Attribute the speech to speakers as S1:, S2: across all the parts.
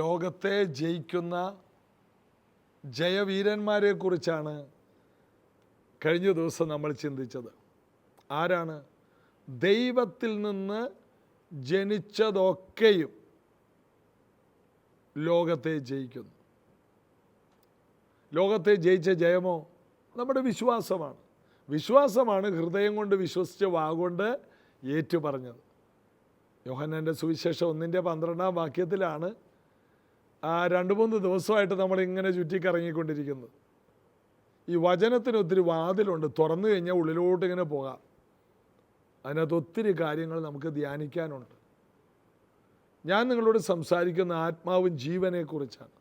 S1: ലോകത്തെ ജയിക്കുന്ന ജയവീരന്മാരെ കുറിച്ചാണ് കഴിഞ്ഞ ദിവസം നമ്മൾ ചിന്തിച്ചത്. ആരാണ്? ദൈവത്തിൽ നിന്ന് ജനിച്ചതൊക്കെയും ലോകത്തെ ജയിക്കുന്നു. ലോകത്തെ ജയിച്ച ജയമോ? നമ്മുടെ വിശ്വാസമാണ്. വിശ്വാസമാണ് ഹൃദയം കൊണ്ട് വിശ്വസിച്ച് വാഗൊണ്ട് ഏറ്റുപറഞ്ഞത്. യോഹന്നാൻ്റെ സുവിശേഷം 1:12 2-3 ദിവസമായിട്ട് നമ്മളിങ്ങനെ ചുറ്റിക്കറങ്ങിക്കൊണ്ടിരിക്കുന്നത്. ഈ വചനത്തിന് ഒത്തിരി വാതിലുണ്ട്, തുറന്നു കഴിഞ്ഞാൽ ഉള്ളിലോട്ട് ഇങ്ങനെ പോകാം. അതിനകത്ത് ഒത്തിരി കാര്യങ്ങൾ നമുക്ക് ധ്യാനിക്കാനുണ്ട്. ഞാൻ നിങ്ങളോട് സംസാരിക്കുന്ന ആത്മാവും ജീവനെക്കുറിച്ചാണ്.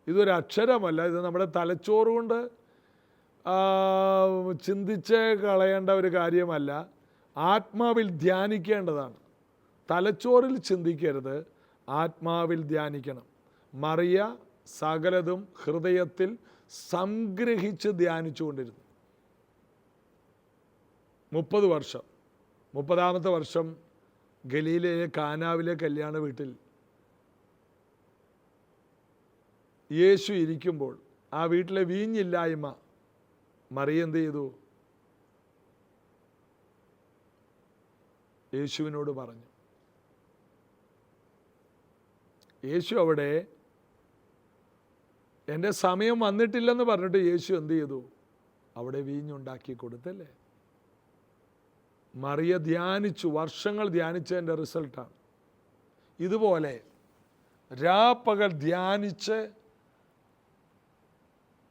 S1: ഇതൊരു അക്ഷരമല്ല, ഇത് നമ്മുടെ തലച്ചോറ് കൊണ്ട് ചിന്തിച്ച് കളയേണ്ട ഒരു കാര്യമല്ല, ആത്മാവിൽ ധ്യാനിക്കേണ്ടതാണ്. തലച്ചോറിൽ ചിന്തിക്കരുത്, ആത്മാവിൽ ധ്യാനിക്കണം. മറിയ സകലതും ഹൃദയത്തിൽ സംഗ്രഹിച്ച് ധ്യാനിച്ചുകൊണ്ടിരുന്നു. 30 വർഷം. 30ാമത്തെ വർഷം ഗലീലയിലെ കാനാവിലെ കല്യാണ വീട്ടിൽ യേശു ഇരിക്കുമ്പോൾ ആ വീട്ടിലെ വീഞ്ഞില്ലായ്മ മറിയ എന്ത് ചെയ്തു? യേശുവിനോട് പറഞ്ഞു. യേശു അവിടെ എൻ്റെ സമയം വന്നിട്ടില്ലെന്ന് പറഞ്ഞിട്ട് യേശു എന്ത് ചെയ്തു? അവിടെ വീഞ്ഞുണ്ടാക്കി കൊടുത്തല്ലേ. മറിയ ധ്യാനിച്ചു, വർഷങ്ങൾ ധ്യാനിച്ചതിൻ്റെ റിസൾട്ടാണ്. ഇതുപോലെ രാപ്പകൽ ധ്യാനിച്ച്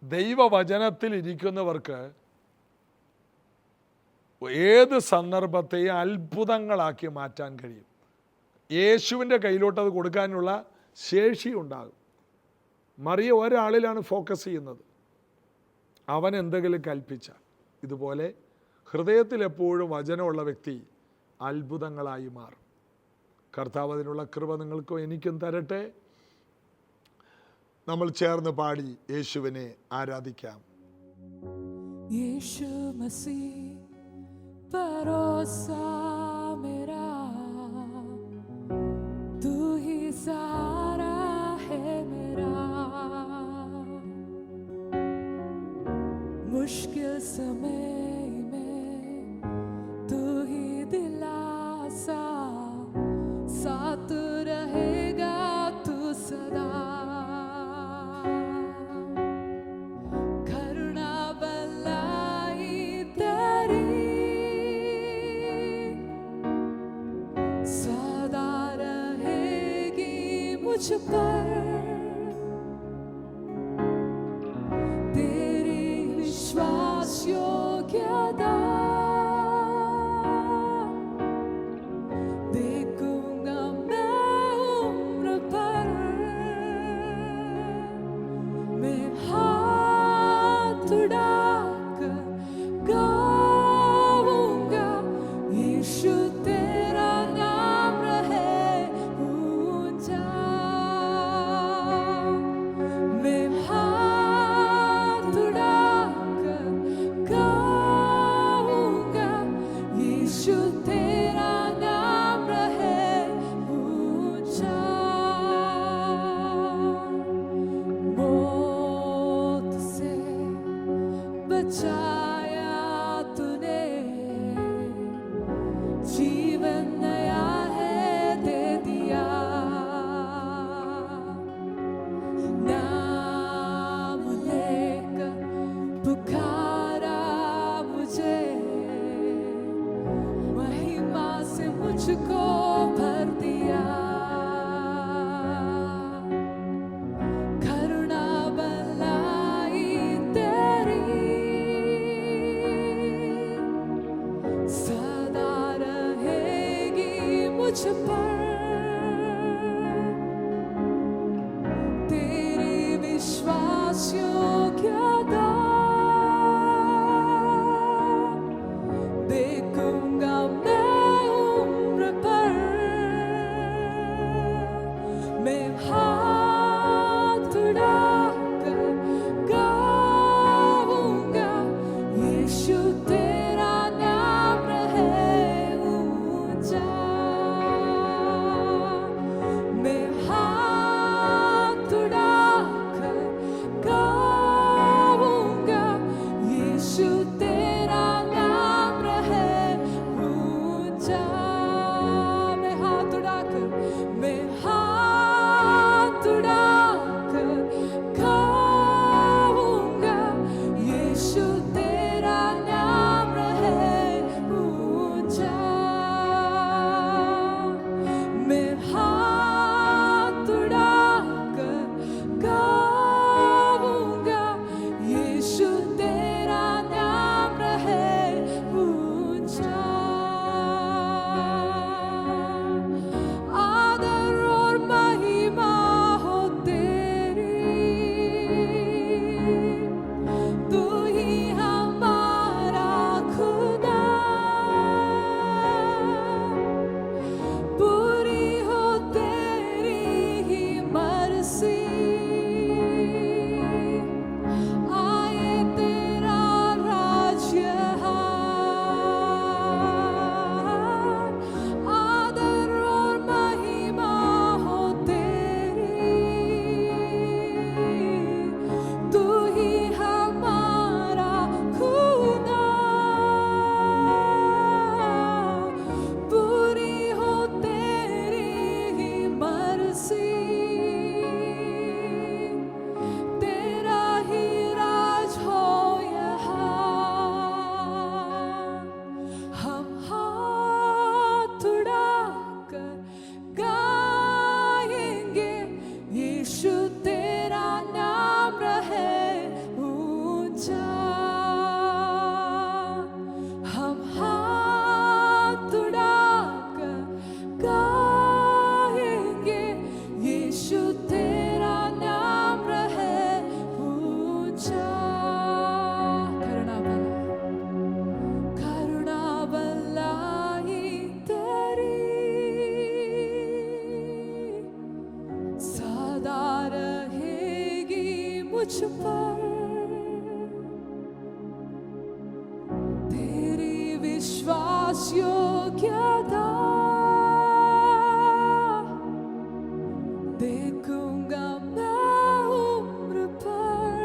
S1: ദൈവവചനത്തിൽ ഇരിക്കുന്നവർക്ക് ഏത് സന്ദർഭത്തെയും അത്ഭുതങ്ങളാക്കി മാറ്റാൻ കഴിയും. യേശുവിൻ്റെ കയ്യിലോട്ട് അത് കൊടുക്കാനുള്ള ശേഷി ഉണ്ടാകും. മറിയ ഒരാളിലാണ് ഫോക്കസ് ചെയ്യുന്നത്. അവൻ എന്തെങ്കിലും കൽപ്പിച്ചാൽ, ഇതുപോലെ ഹൃദയത്തിൽ എപ്പോഴും വചനമുള്ള വ്യക്തി അത്ഭുതങ്ങളായി മാറും. കർത്താവ് അതിനുള്ള കൃപ നിങ്ങൾക്കും എനിക്കും തരട്ടെ. നമ്മൾ ചേർന്ന് പാടി യേശുവിനെ ആരാധിക്കാം.
S2: യേശു മസീഹ് ഭരോസാ മേരാ, तू ही सहारा है मेरा, मुश्किल समय में तू ही दिलासा, साथ रहेगा तू सदा, करुणा भलाई तेरी सदा रहेगी मुझ पर, तेरी विश्वास योग्यता देखूंगा मैं उम्र भर, मैं हाथ उठाकर गाऊंगा, यीशु तेरा नाम रहे ऊंचा। मुझ पर तेरी विश्वास योग्यता देखूंगा मैं उम्र पर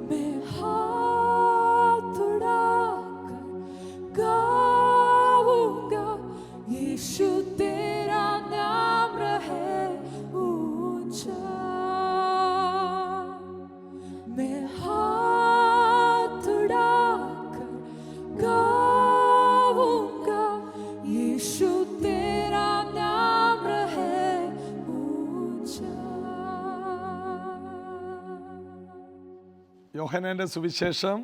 S2: मैं हाथ उड़ाकर गाऊंगा यीशु तेरा नाम रहे ऊंचा मैं हाथ उड़ाकर गाऊंगा यीशु तेरा नाम रहे ऊंचा
S1: യോഹന്നാന്റെ സുവിശേഷം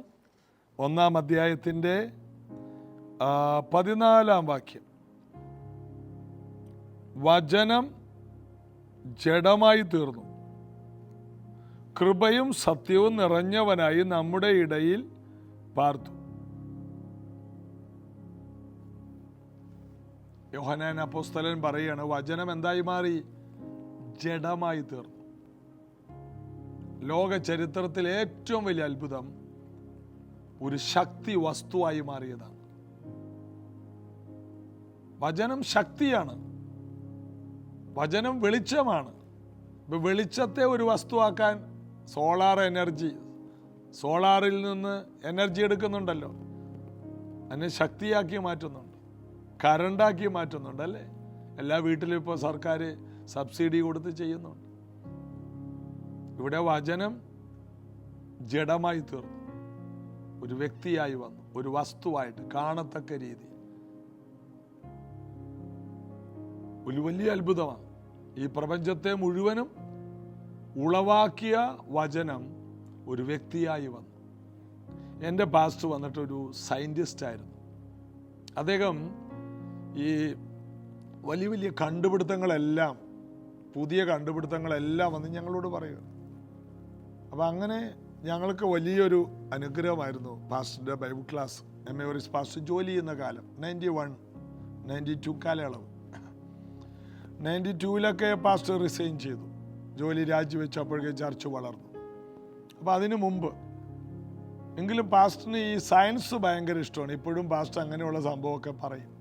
S1: 1-ാം അധ്യായത്തിൻ്റെ 14-ാം വാക്യം. വചനം ജഡമായി തീർന്നു, കൃപയും സത്യവും നിറഞ്ഞവനായി നമ്മുടെ ഇടയിൽ പാർത്തു. യോഹന്നാൻ അപ്പോസ്തലൻ പറയാണ്, വചനം എന്തായി മാറി? ജഡമായി തീർന്നു. ലോക ചരിത്രത്തിലെ ഏറ്റവും വലിയ അത്ഭുതം ഒരു ശക്തി വസ്തുവായി മാറിയതാണ്. വചനം ശക്തിയാണ്, വചനം വെളിച്ചമാണ്. ഇപ്പൊ വെളിച്ചത്തെ ഒരു വസ്തുവാക്കാൻ സോളാർ എനർജി, സോളാറിൽ നിന്ന് എനർജി എടുക്കുന്നുണ്ടല്ലോ, അതിനെ ശക്തിയാക്കി മാറ്റുന്നുണ്ട്, കറണ്ടാക്കി മാറ്റുന്നുണ്ട് അല്ലേ? എല്ലാ വീട്ടിലും ഇപ്പോൾ സർക്കാർ സബ്സിഡി കൊടുത്ത് ചെയ്യുന്നുണ്ട്. ഇവിടെ വചനം ജഡമായി തീർന്നു, ഒരു വ്യക്തിയായി വന്നു, ഒരു വസ്തുവായിട്ട് കാണത്തക്ക രീതി. ഒരു വലിയ അത്ഭുതമാണ്. ഈ പ്രപഞ്ചത്തെ മുഴുവനും ഉളവാക്കിയ വചനം ഒരു വ്യക്തിയായി വന്നു. എൻ്റെ പാസ്റ്റർ വന്നിട്ടൊരു സയൻറ്റിസ്റ്റ് ആയിരുന്നു. അദ്ദേഹം ഈ വലിയ വലിയ കണ്ടുപിടുത്തങ്ങളെല്ലാം, പുതിയ കണ്ടുപിടുത്തങ്ങളെല്ലാം വന്ന് ഞങ്ങളോട് പറയുക. അപ്പം അങ്ങനെ ഞങ്ങൾക്ക് വലിയൊരു അനുഗ്രഹമായിരുന്നു പാസ്റ്ററിൻ്റെ ബൈബിൾ ക്ലാസ്. എമോറിസ് പാസ്റ്റർ ജോലി ചെയ്യുന്ന കാലം 91-92 കാലയളവ്. 92-ലൊക്കെ പാസ്റ്റർ റിസൈൻ ചെയ്തു, ജോലി രാജിവെച്ചപ്പോഴേക്കും ചർച്ച് വളർന്നു. അപ്പോൾ അതിനു മുമ്പ് എങ്കിലും പാസ്റ്ററിന് ഈ സയൻസ് ഭയങ്കര ഇഷ്ടമാണ്. ഇപ്പോഴും പാസ്റ്റർ അങ്ങനെയുള്ള സംഭവമൊക്കെ പറയും.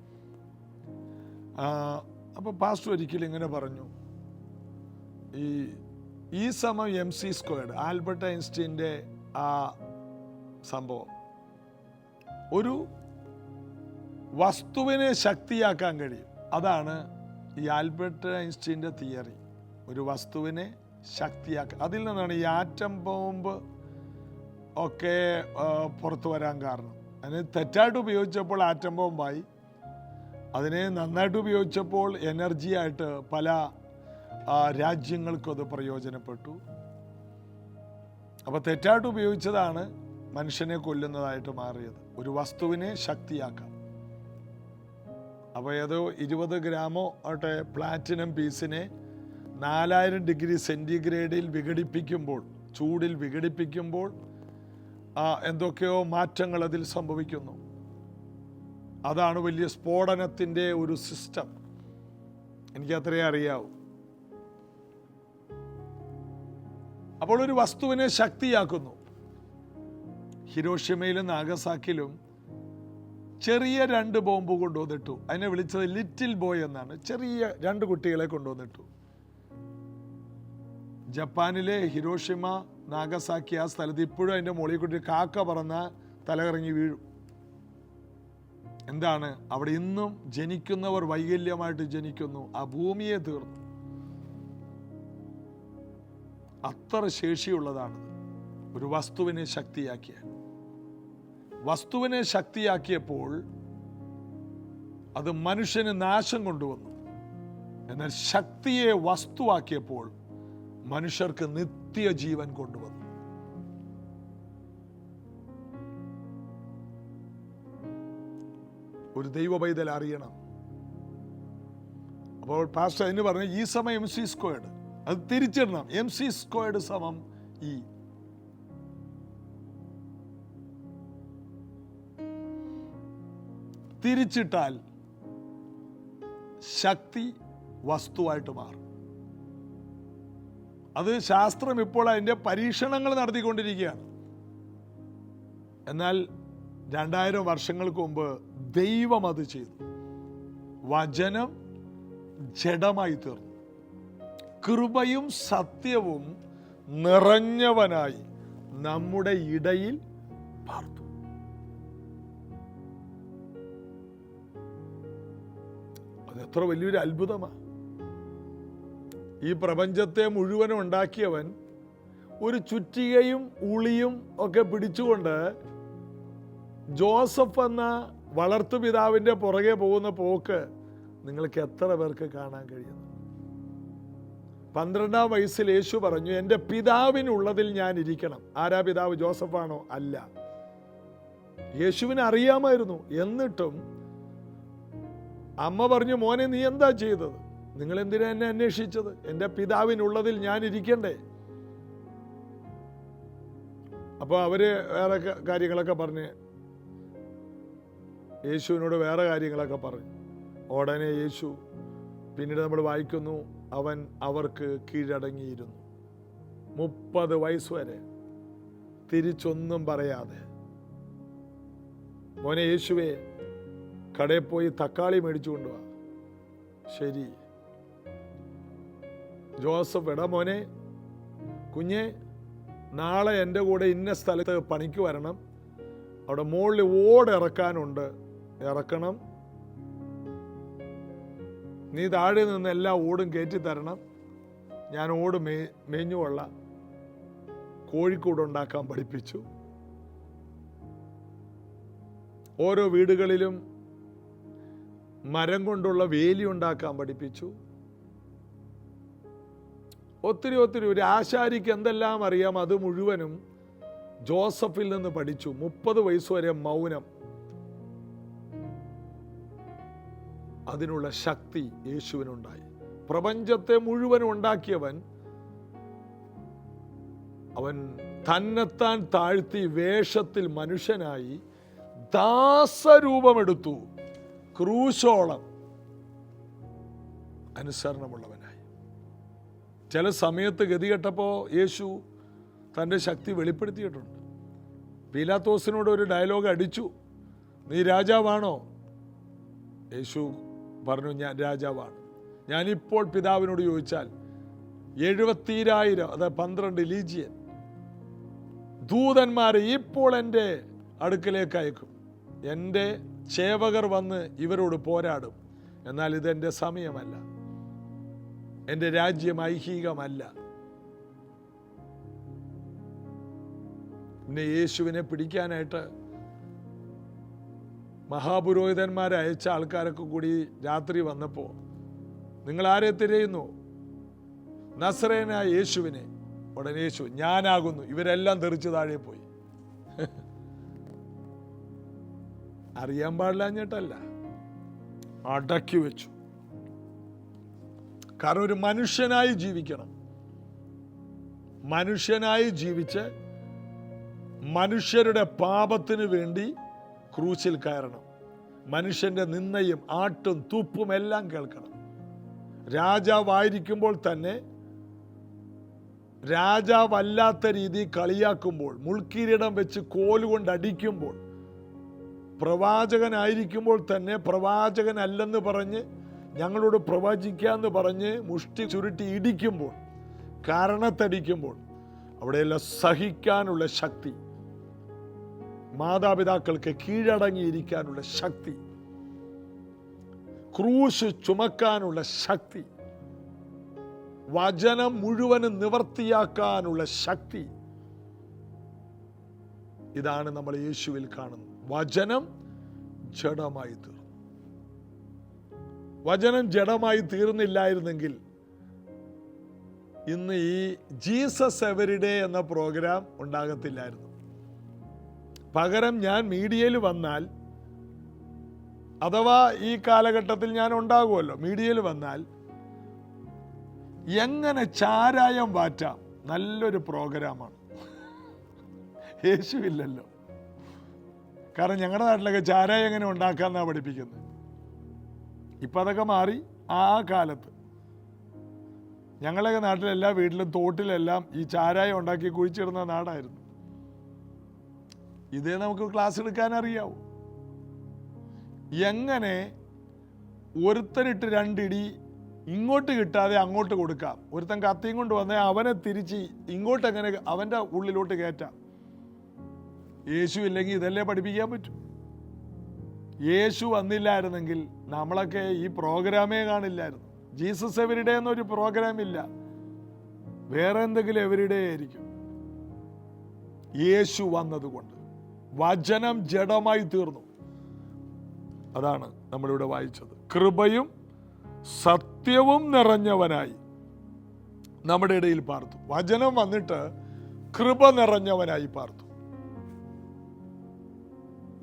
S1: അപ്പോൾ പാസ്റ്റർ ഒരിക്കലും ഇങ്ങനെ പറഞ്ഞു, ഈ സമം mc², ആൽബർട്ട് ഐൻസ്റ്റീൻ്റെ ആ സംഭവം, ഒരു വസ്തുവിനെ ശക്തിയാക്കാൻ കഴിയും. അതാണ് ഈ ആൽബർട്ട് ഐൻസ്റ്റീൻ്റെ തിയറി. ഒരു വസ്തുവിനെ ശക്തിയാക്കുക. അതിൽ നിന്നാണ് ഈ ആറ്റം ബോംബ് ഒക്കെ പുറത്തു വരാൻ കാരണം. അതിനെ തെറ്റായിട്ട് ഉപയോഗിച്ചപ്പോൾ ആറ്റം ബോംബായി, അതിനെ നന്നായിട്ട് ഉപയോഗിച്ചപ്പോൾ എനർജിയായിട്ട് പല രാജ്യങ്ങൾക്കും അത് പ്രയോജനപ്പെട്ടു. അപ്പോൾ തെറ്റായിട്ട് ഉപയോഗിച്ചതാണ് മനുഷ്യനെ കൊല്ലുന്നതായിട്ട് മാറിയത്. ഒരു വസ്തുവിനെ ശക്തിയാക്കാം. അപ്പോൾ ഏതോ 20 ഗ്രാമോ ആട്ടെ പ്ലാറ്റിനം പീസിനെ 4000 ഡിഗ്രി സെൻറ്റിഗ്രേഡിൽ വിഘടിപ്പിക്കുമ്പോൾ, ചൂടിൽ വിഘടിപ്പിക്കുമ്പോൾ എന്തൊക്കെയോ മാറ്റങ്ങൾ അതിൽ സംഭവിക്കുന്നു. അതാണ് വലിയ സ്ഫോടനത്തിൻ്റെ ഒരു സിസ്റ്റം. എനിക്കത്രേ അറിയാവൂ. അപ്പോൾ ഒരു വസ്തുവിനെ ശക്തിയാക്കുന്നു. ഹിരോഷിമയിലും നാഗസാക്കിയിലും ചെറിയ 2 ബോംബ് കൊണ്ടുവന്നിട്ടു. അതിനെ വിളിച്ചത് ലിറ്റിൽ ബോയ് എന്നാണ്. ചെറിയ 2 കുട്ടികളെ കൊണ്ടുവന്നിട്ടു. ജപ്പാനിലെ ഹിരോഷിമ നാഗസാക്കി ആ സ്ഥലത്ത് ഇപ്പോഴും അതിൻ്റെ മുകളിൽ കൂട്ടി കാക്ക പറന്ന തലകറങ്ങി വീഴും. എന്താണ് അവിടെ? ഇന്നും ജനിക്കുന്നവർ വൈകല്യമായിട്ട് ജനിക്കുന്നു. ആ ഭൂമിയെ തീർന്നു. അത്ര ശേഷിയുള്ളതാണത്. ഒരു വസ്തുവിനെ ശക്തിയാക്കിയ, വസ്തുവിനെ ശക്തിയാക്കിയപ്പോൾ അത് മനുഷ്യന് നാശം കൊണ്ടുവന്നു. എന്നാൽ ശക്തിയെ വസ്തുവാക്കിയപ്പോൾ മനുഷ്യർക്ക് നിത്യജീവൻ കൊണ്ടുവന്നു. ഒരു ദൈവ പൈതൽ അറിയണം. അപ്പോൾ പാസ്റ്റർ അതിന് പറഞ്ഞു, ഈ സമയം mc². അത് തിരിച്ചിടണം. mc² സമം E. തിരിച്ചിട്ടാൽ ശക്തി വസ്തുവായിട്ട് മാറും. അത് ശാസ്ത്രം ഇപ്പോൾ അതിൻ്റെ പരീക്ഷണങ്ങൾ നടത്തിക്കൊണ്ടിരിക്കുകയാണ്. എന്നാൽ 2000 വർഷങ്ങൾക്ക് മുമ്പ് ദൈവം അത് ചെയ്തു. വചനം ജഡമായി തീർന്നു, കൃപയും സത്യവും നിറഞ്ഞവനായി നമ്മുടെ ഇടയിൽ പാർത്തു. അതെത്ര വലിയൊരു അത്ഭുതമാണ്. ഈ പ്രപഞ്ചത്തെ മുഴുവനും ഉണ്ടാക്കിയവൻ ഒരു ചുറ്റികയും ഉളിയും ഒക്കെ പിടിച്ചുകൊണ്ട് ജോസഫ് എന്ന വളർത്തുപിതാവിൻ്റെ പുറകെ പോകുന്ന പോക്ക് നിങ്ങൾക്ക് എത്ര പേർക്ക് കാണാൻ കഴിയുന്നു? 12-ാം വയസ്സിൽ യേശു പറഞ്ഞു, എൻ്റെ പിതാവിനുള്ളതിൽ ഞാൻ ഇരിക്കണം. ആരാ പിതാവ്? ജോസഫാണോ? അല്ല. യേശുവിനെ അറിയാമായിരുന്നു. എന്നിട്ടും അമ്മ പറഞ്ഞു, മോനെ നീ എന്താ ചെയ്തത്? നിങ്ങൾ എന്തിനാ എന്നെ അന്വേഷിച്ചത്? എൻ്റെ പിതാവിനുള്ളതിൽ ഞാൻ ഇരിക്കണ്ടേ? അപ്പോൾ അവര് വേറെ കാര്യങ്ങളൊക്കെ പറഞ്ഞ് യേശുവിനോട് വേറെ കാര്യങ്ങളൊക്കെ പറഞ്ഞു. ഉടനെ യേശു, പിന്നീട് നമ്മൾ വായിക്കുന്നു, അവൻ അവർക്ക് കീഴടങ്ങിയിരുന്നു 30 വയസ്സ് വരെ തിരിച്ചൊന്നും പറയാതെ. മോനെ യേശുവേ, കടയിൽ പോയി തക്കാളി മേടിച്ചു കൊണ്ടുവാ. ശരി. ജോസഫ്, എടാ മോനെ കുഞ്ഞെ, നാളെ എൻ്റെ കൂടെ ഇന്ന സ്ഥലത്ത് പണിക്ക് വരണം. അവിടെ മുകളിൽ ഓട് ഇറക്കാനുണ്ട്, ഇറക്കണം. നീ താഴെ നിന്ന് എല്ലാ ഓടും കയറ്റി തരണം. ഞാൻ ഓട് മേഞ്ഞുകൊള്ളാം. കോഴിക്കൂട് ഉണ്ടാക്കാൻ പഠിപ്പിച്ചു. ഓരോ വീടുകളിലും മരം കൊണ്ടുള്ള വേലി ഉണ്ടാക്കാൻ പഠിപ്പിച്ചു. ഒത്തിരി ഒരു ആശാരിക്ക് എന്തെല്ലാം അറിയാം അത് മുഴുവനും ജോസഫിൽ നിന്ന് പഠിച്ചു. 30 വയസ്സ് വരെ മൗനം. അതിനുള്ള ശക്തി യേശുവിനുണ്ടായി. പ്രപഞ്ചത്തെ മുഴുവനും ഉണ്ടാക്കിയവൻ അവൻ തന്നെത്താൻ താഴ്ത്തി വേഷത്തിൽ മനുഷ്യനായി ദാസരൂപമെടുത്തു. ക്രൂശോളം അനുസരണമുള്ളവനായി. ചില സമയത്ത് ഗതികെട്ടപ്പോൾ യേശു തൻ്റെ ശക്തി വെളിപ്പെടുത്തിയിട്ടുണ്ട്. പീലാത്തോസിനോട് ഒരു ഡയലോഗ് അടിച്ചു, നീ രാജാവാണോ? യേശു പറഞ്ഞു, ഞാൻ രാജാവാണ്. ഞാനിപ്പോൾ പിതാവിനോട് ചോദിച്ചാൽ 70,000, അതായത് 12 ലീജിയൻ ദൂതന്മാരെ ഇപ്പോൾ എൻ്റെ അടുക്കലേക്ക് അയക്കും. എൻ്റെ ചേവകർ വന്ന് ഇവരോട് പോരാടും. എന്നാൽ ഇതെൻ്റെ സമയമല്ല, എൻ്റെ രാജ്യം ഐഹികമല്ല. പിന്നെ യേശുവിനെ പിടിക്കാനായിട്ട് മഹാപുരോഹിതന്മാരെ അയച്ച ആൾക്കാരൊക്കെ കൂടി രാത്രി വന്നപ്പോൾ, നിങ്ങൾ ആരെ തിരയുന്നു? നസറേനായ യേശുവിനെ. ഉടനെ യേശു, ഞാനാകുന്നു. ഇവരെല്ലാം തെറിച്ച് താഴെ പോയി. അറിയാൻ പാടില്ലാഞ്ഞിട്ടല്ല, അടക്കി വെച്ചു. കാരണം ഒരു മനുഷ്യനായി ജീവിക്കണം. മനുഷ്യനായി ജീവിച്ച് മനുഷ്യരുടെ പാപത്തിന് വേണ്ടി ക്രൂശിൽ കയറണം. മനുഷ്യന്റെ നിന്ദയും ആട്ടും തൂപ്പും എല്ലാം കേൾക്കണം. രാജാവായിരിക്കുമ്പോൾ തന്നെ രാജാവല്ലാത്ത രീതി കളിയാക്കുമ്പോൾ, മുൾക്കിരീടം വെച്ച് കോലുകൊണ്ട് അടിക്കുമ്പോൾ, പ്രവാചകനായിരിക്കുമ്പോൾ തന്നെ പ്രവാചകനല്ലെന്ന് പറഞ്ഞ് ഞങ്ങളോട് പ്രവചിക്കാന്ന് പറഞ്ഞ് മുഷ്ടി ചുരുട്ടി ഇടിക്കുമ്പോൾ, കാരണത്തടിക്കുമ്പോൾ, അവിടെയെല്ലാം സഹിക്കാനുള്ള ശക്തി, മാതാപിതാക്കൾക്ക് കീഴടങ്ങിയിരിക്കാനുള്ള ശക്തി, ക്രൂശ് ചുമക്കാനുള്ള ശക്തി, വചനം മുഴുവനും നിവർത്തിയാക്കാനുള്ള ശക്തി, ഇതാണ് നമ്മൾ യേശുവിൽ കാണുന്നത്. വചനം ജഡമായി തീർന്നു. വചനം ജഡമായി തീർന്നില്ലായിരുന്നെങ്കിൽ ഇന്ന് ഈ ജീസസ് എവരിഡേ എന്ന പ്രോഗ്രാം ഉണ്ടാകത്തില്ലായിരുന്നു. പകരം ഞാൻ മീഡിയയിൽ വന്നാൽ, അഥവാ ഈ കാലഘട്ടത്തിൽ ഞാൻ ഉണ്ടാകുമല്ലോ, മീഡിയയിൽ വന്നാൽ എങ്ങനെ ചാരായം വാറ്റാം, നല്ലൊരു പ്രോഗ്രാമാണ്. യേശുവില്ലല്ലോ. കാരണം ഞങ്ങളുടെ നാട്ടിലൊക്കെ ചാരായം എങ്ങനെ ഉണ്ടാക്കാമെന്നാണ് പഠിപ്പിക്കുന്നത്. ഇപ്പം അതൊക്കെ മാറി. ആ കാലത്ത് ഞങ്ങളൊക്കെ നാട്ടിലെല്ലാ വീട്ടിലും തോട്ടിലെല്ലാം ഈ ചാരായം ഉണ്ടാക്കി കുഴിച്ചിടുന്ന നാടായിരുന്നു. ഇതേ നമുക്ക് ക്ലാസ് എടുക്കാൻ അറിയാവൂ. എങ്ങനെ ഒരുത്തനിട്ട് രണ്ടിടി ഇങ്ങോട്ട് കിട്ടാതെ അങ്ങോട്ട് കൊടുക്കാം, ഒരുത്തൻ കത്തിയും കൊണ്ട് വന്നാൽ അവനെ തിരിച്ച് ഇങ്ങോട്ട് എങ്ങനെ അവൻ്റെ ഉള്ളിലോട്ട് കയറ്റാം. യേശു ഇല്ലെങ്കിൽ ഇതല്ലേ പഠിപ്പിക്കാൻ പറ്റൂ. യേശു വന്നില്ലായിരുന്നെങ്കിൽ നമ്മളൊക്കെ ഈ പ്രോഗ്രാമേ കാണില്ലായിരുന്നു. ജീസസ് എവരിഡേ എന്നൊരു പ്രോഗ്രാം ഇല്ല, വേറെ എന്തെങ്കിലും എവരിഡേ ആയിരിക്കും. യേശു വന്നതുകൊണ്ട് വചനം ജഡമായി തീർന്നു. അതാണ് നമ്മളിവിടെ വായിച്ചത്. കൃപയും സത്യവും നിറഞ്ഞവനായി നമ്മുടെ ഇടയിൽ പാർത്തു. വചനം വന്നിട്ട് കൃപ നിറഞ്ഞവനായി പാർത്തു.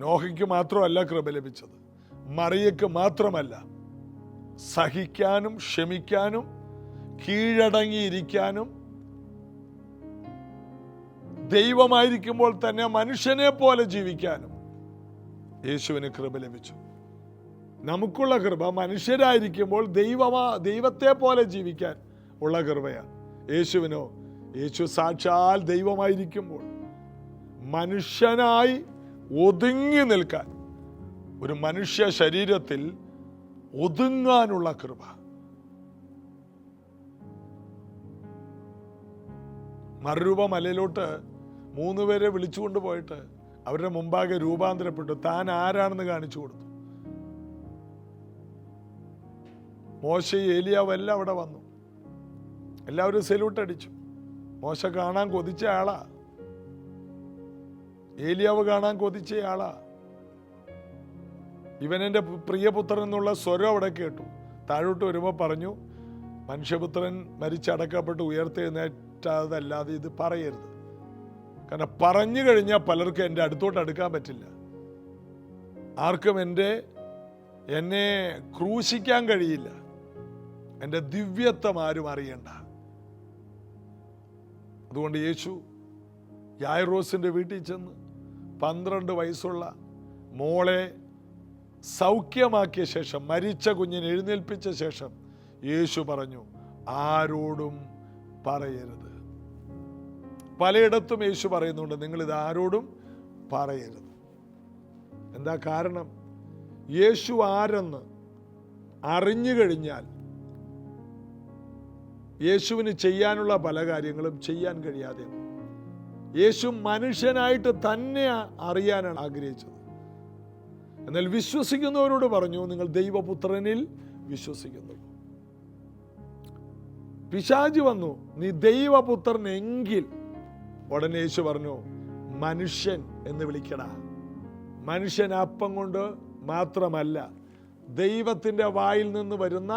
S1: നോഹയ്ക്ക് മാത്രമല്ല കൃപ ലഭിച്ചത്, മറിയയ്ക്ക് മാത്രമല്ല, സഹിക്കാനും ക്ഷമിക്കാനും കീഴടങ്ങിയിരിക്കാനും ദൈവമായിരിക്കുമ്പോൾ തന്നെ മനുഷ്യനെ പോലെ ജീവിക്കാനും യേശുവിന് കൃപ ലഭിച്ചു. നമുക്കുള്ള കൃപ മനുഷ്യരായിരിക്കുമ്പോൾ ദൈവത്തെ പോലെ ജീവിക്കാൻ ഉള്ള കൃപയാണ്. യേശുവിനോ, യേശു സാക്ഷാൽ ദൈവമായിരിക്കുമ്പോൾ മനുഷ്യനായി ഒതുങ്ങി നിൽക്കാൻ, ഒരു മനുഷ്യ ശരീരത്തിൽ ഒതുങ്ങാനുള്ള കൃപ. മറുരൂപ മലയിലോട്ട് 3 പേരെ വിളിച്ചുകൊണ്ട് പോയിട്ട് അവരുടെ മുമ്പാകെ രൂപാന്തരപ്പെട്ടു. താൻ ആരാണെന്ന് കാണിച്ചു കൊടുത്തു. മോശ ഏലിയാവ് എല്ലാം അവിടെ വന്നു. എല്ലാവരും സെല്യൂട്ട് അടിച്ചു. മോശ കാണാൻ കൊതിച്ച ആളാ, ഏലിയാവ് കാണാൻ കൊതിച്ച ആളാ. ഇവനെൻ്റെ പ്രിയപുത്രൻ എന്നുള്ള സ്വരം അവിടെ കേട്ടു. താഴോട്ട് വരുമ്പോൾ പറഞ്ഞു, മനുഷ്യപുത്രൻ മരിച്ചടക്കപ്പെട്ട് ഉയർത്തെഴുന്നേറ്റതല്ലാതെ ഇത് പറയരുത്. കാരണം പറഞ്ഞു കഴിഞ്ഞാൽ പലർക്കും എൻ്റെ അടുത്തോട്ട് അടുക്കാൻ പറ്റില്ല. ആർക്കും എന്നെ ക്രൂശിക്കാൻ കഴിയില്ല. എൻ്റെ ദിവ്യത്വം ആരും അറിയണ്ട. അതുകൊണ്ട് യേശു യായിറോസിൻ്റെ വീട്ടിൽ ചെന്ന് 12 വയസ്സുള്ള മോളെ സൗഖ്യമാക്കിയ ശേഷം, മരിച്ച കുഞ്ഞിനെ എഴുന്നേൽപ്പിച്ച ശേഷം യേശു പറഞ്ഞു, ആരോടും പറയരുത്. പലയിടത്തും യേശു പറയുന്നുണ്ട്, നിങ്ങളിത് ആരോടും പറയരുത്. എന്താ കാരണം? യേശു ആരെന്ന് അറിഞ്ഞു കഴിഞ്ഞാൽ യേശുവിന് ചെയ്യാനുള്ള പല കാര്യങ്ങളും ചെയ്യാൻ കഴിയാതെ. യേശു മനുഷ്യനായിട്ട് തന്നെ അറിയാനാണ് ആഗ്രഹിച്ചത്. എന്നാൽ വിശ്വസിക്കുന്നവരോട് പറഞ്ഞു, നിങ്ങൾ ദൈവപുത്രനിൽ വിശ്വസിക്കുന്നു. പിശാച് വന്നു, നീ ദൈവപുത്രനെങ്കിൽ, ഉടനെ യേശു പറഞ്ഞു, മനുഷ്യൻ എന്ന് വിളിക്കടാ. മനുഷ്യൻ അപ്പം കൊണ്ട് മാത്രമല്ല, ദൈവത്തിൻ്റെ വായിൽ നിന്ന് വരുന്ന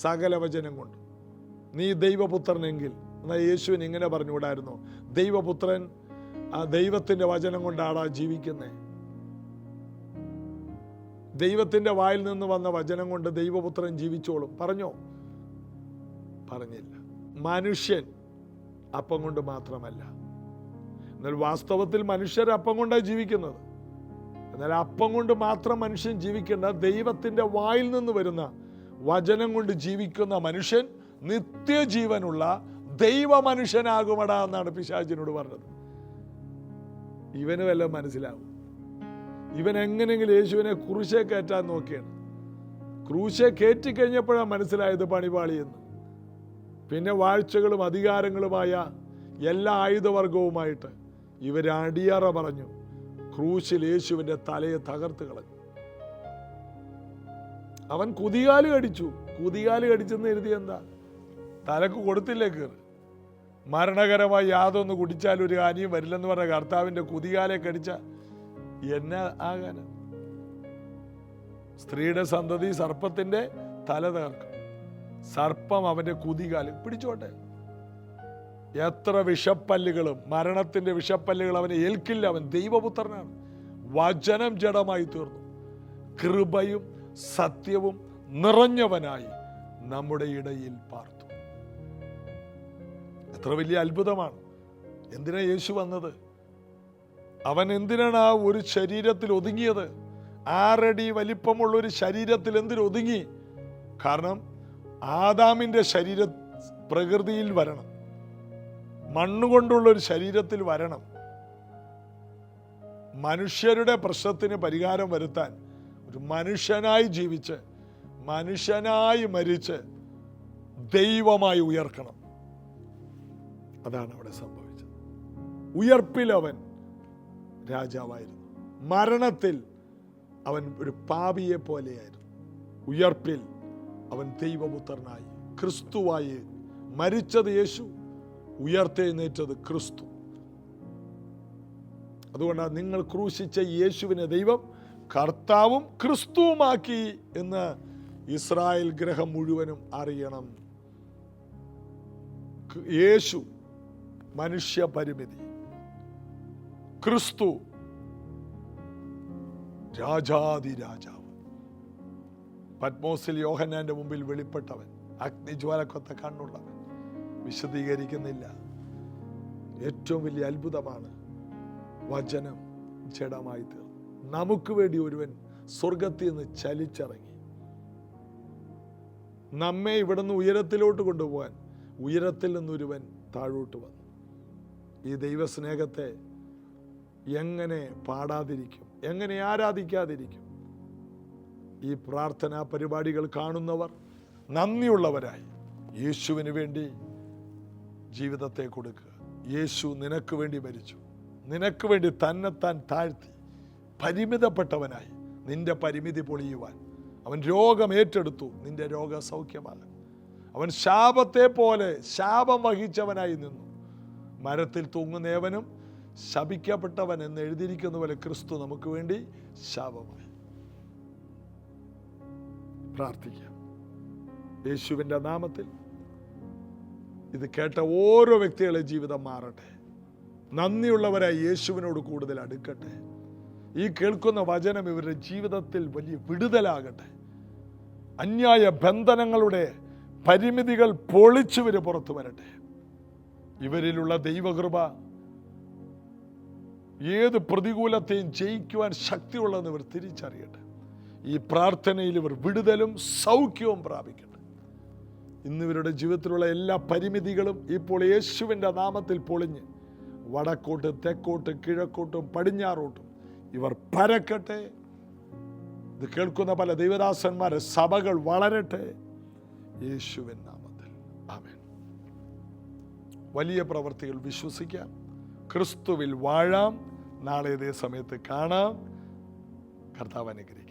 S1: സകല വചനം കൊണ്ട്. നീ ദൈവപുത്രനെങ്കിൽ. എന്നാൽ യേശുവിന് ഇങ്ങനെ പറഞ്ഞുകൂടായിരുന്നു, ദൈവപുത്രൻ ആ ദൈവത്തിൻ്റെ വചനം കൊണ്ടാടാ ജീവിക്കുന്നത്. ദൈവത്തിൻ്റെ വായിൽ നിന്ന് വന്ന വചനം കൊണ്ട് ദൈവപുത്രൻ ജീവിച്ചോളും പറഞ്ഞോ? പറഞ്ഞില്ല. മനുഷ്യൻ അപ്പം കൊണ്ട് മാത്രമല്ല. എന്നാൽ വാസ്തവത്തിൽ മനുഷ്യർ അപ്പം കൊണ്ടാണ് ജീവിക്കുന്നത്. എന്നാൽ അപ്പം കൊണ്ട് മാത്രം മനുഷ്യൻ ജീവിക്കേണ്ട, ദൈവത്തിൻ്റെ വായിൽ നിന്ന് വരുന്ന വചനം കൊണ്ട് ജീവിക്കുന്ന മനുഷ്യൻ നിത്യജീവനുള്ള ദൈവ മനുഷ്യനാകുമടാ എന്നാണ് പിശാചിനോട് പറഞ്ഞത്. ഇവന് വല്ലതും മനസ്സിലാവും? ഇവൻ എങ്ങനെയെങ്കിലും യേശുവിനെ ക്രൂശെ കയറ്റാൻ നോക്കിയാണ്. ക്രൂശെ കയറ്റിക്കഴിഞ്ഞപ്പോഴാണ് മനസ്സിലായത് പണിപാളിയെന്ന്. പിന്നെ വാഴ്ചകളും അധികാരങ്ങളുമായ എല്ലാ ആയുധവർഗവുമായിട്ട് ഇവർ അടിയറ പറഞ്ഞു. ക്രൂശിൽ യേശുവിൻ്റെ തലയെ തകർത്ത് കളഞ്ഞു. അവൻ കുതികാല് കടിച്ചു. കുതികാല് കടിച്ചെന്ന് എഴുതി എന്താ? തലക്ക് കൊടുത്തില്ലേ കയറ്. മരണകരമായി യാതൊന്ന് കുടിച്ചാൽ ഒരു ഹാനിയും വരില്ലെന്ന് പറഞ്ഞ കർത്താവിൻ്റെ കുതികാലെ കടിച്ച എന്നെ ആകാന? സ്ത്രീയുടെ സന്തതി സർപ്പത്തിന്റെ തല തകർക്കും. സർപ്പം അവന്റെ കുതികാല് പിടിച്ചോട്ടെ. എത്ര വിഷപ്പല്ലുകളും മരണത്തിന്റെ വിഷപ്പല്ലുകൾ അവനെ ഏൽക്കില്ല. അവൻ ദൈവപുത്രനാണ്. വചനം ജഡമായി തീർന്നു. കൃപയും സത്യവും നിറഞ്ഞവനായി നമ്മുടെ ഇടയിൽ പാർത്തു. എത്ര വലിയ അത്ഭുതമാണ്! എന്തിനാ യേശു വന്നത്? അവൻ എന്തിനാണ് ആ ഒരു ശരീരത്തിൽ ഒതുങ്ങിയത്? 6 അടി വലിപ്പമുള്ള ഒരു ശരീരത്തിൽ എന്തിനു ഒതുങ്ങി? കാരണം ആദാമിന്റെ പ്രകൃതിയിൽ വരണം, മണ്ണുകൊണ്ടുള്ളൊരു ശരീരത്തിൽ വരണം. മനുഷ്യരുടെ പ്രശ്നത്തിന് പരിഹാരം വരുത്താൻ ഒരു മനുഷ്യനായി ജീവിച്ച് മനുഷ്യനായി മരിച്ച് ദൈവമായി ഉയർക്കണം. അതാണ് അവിടെ സംഭവിച്ചത്. ഉയർപ്പിൽ അവൻ രാജാവായിരുന്നു, മരണത്തിൽ അവൻ ഒരു പാപിയെ പോലെയായിരുന്നു. ഉയർപ്പിൽ അവൻ ദൈവപുത്രനായി ക്രിസ്തുവായി. മരിച്ചത് യേശു, ഉയർത്തെഴുന്നേറ്റത് ക്രിസ്തു. അതുകൊണ്ടാണ് നിങ്ങൾ ക്രൂശിച്ച യേശുവിനെ ദൈവം കർത്താവും ക്രിസ്തുവുമാക്കി എന്ന് ഇസ്രായേൽ ഗ്രഹം മുഴുവനും അറിയണം. യേശു മനുഷ്യ പരിമിതി, ക്രിസ്തു രാജാതിരാജാവ്. പത്മോസിൽ യോഹന്നാന്റെ മുമ്പിൽ വെളിപ്പെട്ടവൻ, അഗ്നിജ്വാലക്കൊത്ത കണ്ണുള്ളവൻ. വിശദീകരിക്കുന്നില്ല. ഏറ്റവും വലിയ അത്ഭുതമാണ് വചനം ജഡമായി തീർന്നു. നമുക്ക് വേണ്ടി ഒരുവൻ സ്വർഗത്തിൽ നിന്ന് ചലിച്ചിറങ്ങി നമ്മെ ഇവിടുന്ന് ഉയരത്തിലോട്ട് കൊണ്ടുപോകാൻ ഉയരത്തിൽ നിന്നൊരുവൻ താഴോട്ട് വന്നു. ഈ ദൈവസ്നേഹത്തെ എങ്ങനെ പാടാതിരിക്കും, എങ്ങനെ ആരാധിക്കാതിരിക്കും? ഈ പ്രാർത്ഥനാ പരിപാടികൾ കാണുന്നവർ നന്ദിയുള്ളവരായി യേശുവിന് വേണ്ടി ജീവിതത്തെ കൊടുക്കുക. യേശു നിനക്ക് വേണ്ടി മരിച്ചു, നിനക്ക് വേണ്ടി തന്നെത്താൻ താഴ്ത്തി പരിമിതപ്പെട്ടവനായി നിന്റെ പരിമിതി പൊളിയുവാൻ അവൻ രോഗം ഏറ്റെടുത്തു. നിന്റെ രോഗസൗഖ്യമാകാൻ അവൻ ശാപത്തെ പോലെ ശാപം വഹിച്ചവനായി നിന്നു. മരത്തിൽ തൂങ്ങുന്നേവനും ശപിക്കപ്പെട്ടവൻ എന്ന് എഴുതിയിരിക്കുന്ന പോലെ ക്രിസ്തു നമുക്ക് വേണ്ടി ശാപമായി. പ്രാർത്ഥിക്കാം. യേശുവിൻ്റെ നാമത്തിൽ ഇത് കേട്ട ഓരോ വ്യക്തികളെ ജീവിതം മാറട്ടെ. നന്ദിയുള്ളവരായി യേശുവിനോട് കൂടുതൽ അടുക്കട്ടെ. ഈ കേൾക്കുന്ന വചനം ഇവരുടെ ജീവിതത്തിൽ വലിയ വിടുതലാകട്ടെ. അന്യായ ബന്ധനങ്ങളുടെ പരിമിതികൾ പൊളിച്ചുവര് പുറത്തു വരട്ടെ. ഇവരിലുള്ള ദൈവകൃപ ഏത് പ്രതികൂലത്തെയും ജയിക്കുവാൻ ശക്തിയുള്ളതെന്ന് ഇവർ തിരിച്ചറിയട്ടെ. ഈ പ്രാർത്ഥനയിൽ ഇവർ വിടുതലും സൗഖ്യവും പ്രാപിക്കട്ടെ. ഇന്നിവരുടെ ജീവിതത്തിലുള്ള എല്ലാ പരിമിതികളും ഇപ്പോൾ യേശുവിൻ്റെ നാമത്തിൽ പൊളിഞ്ഞ് വടക്കോട്ട്, തെക്കോട്ട്, കിഴക്കോട്ടും പടിഞ്ഞാറോട്ടും ഇവർ പരക്കട്ടെ. ഇത് കേൾക്കുന്ന പല ദൈവദാസന്മാരെ സഭകൾ വളരട്ടെ. യേശുവിൻ നാമത്തിൽ ആമേൻ. വലിയ പ്രവൃത്തികൾ വിശ്വസിക്കാം, ക്രിസ്തുവിൽ വാഴാം. നാളെ ഇതേ സമയത്ത് കാണാം. കർത്താവ് അനുഗ്രഹിക്കട്ടെ.